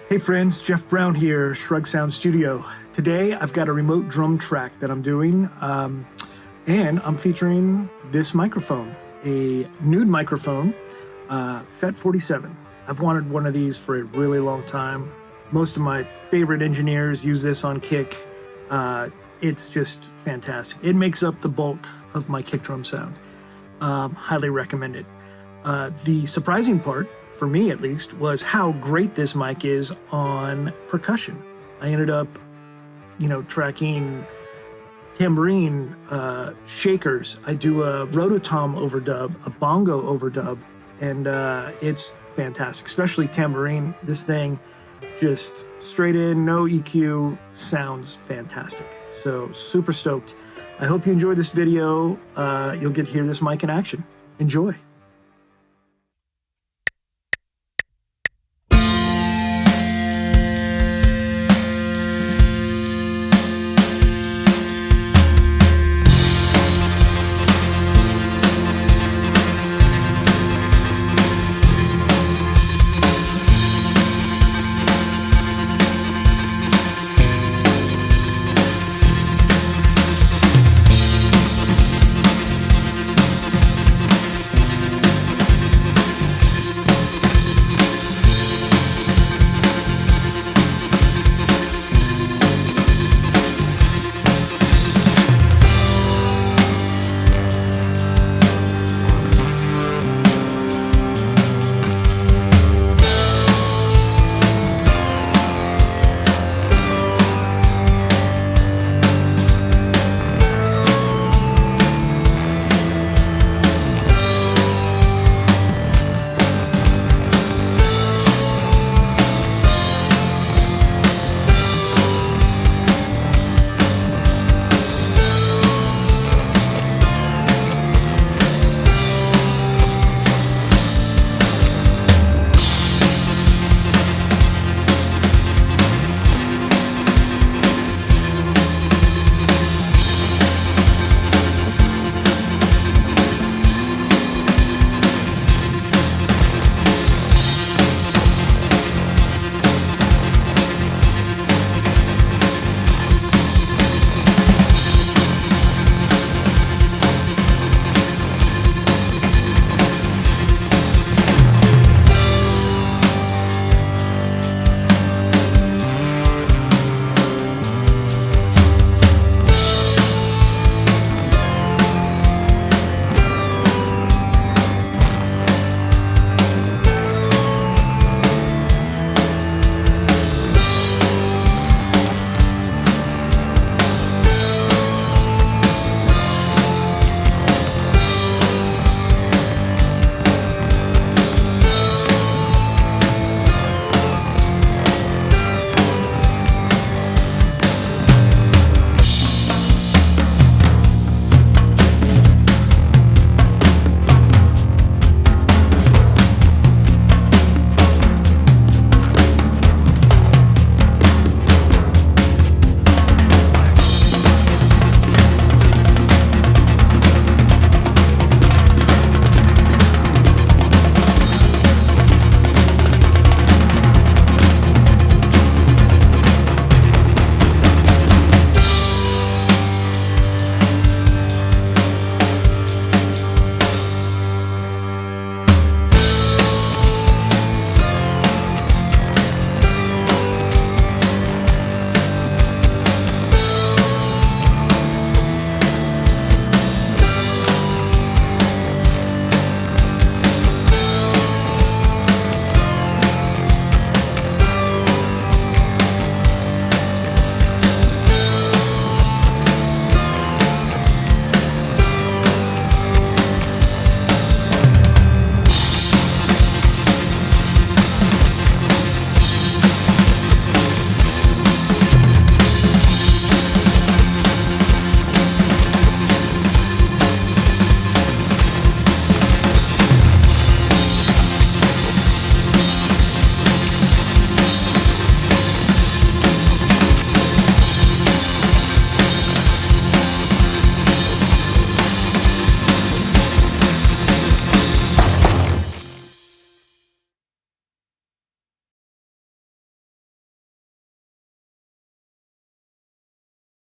Hey friends, Jeff Brown here, Shrug Sound Studio. Today I've got a remote drum track that I'm doing, and I'm featuring this microphone, a NUDE microphone, FET47. I've wanted one of these for a really long time. Most of my favorite engineers use this on kick. It's just fantastic. It makes up the bulk of my kick drum sound. Highly recommend it. The surprising part, for me at least, was how great this mic is on percussion. I ended up, tracking tambourine, shakers. I do a roto overdub, a bongo overdub, and it's fantastic, especially tambourine. This thing just straight in, no EQ, sounds fantastic. So super stoked. I hope you enjoyed this video. You'll get to hear this mic in action. Enjoy.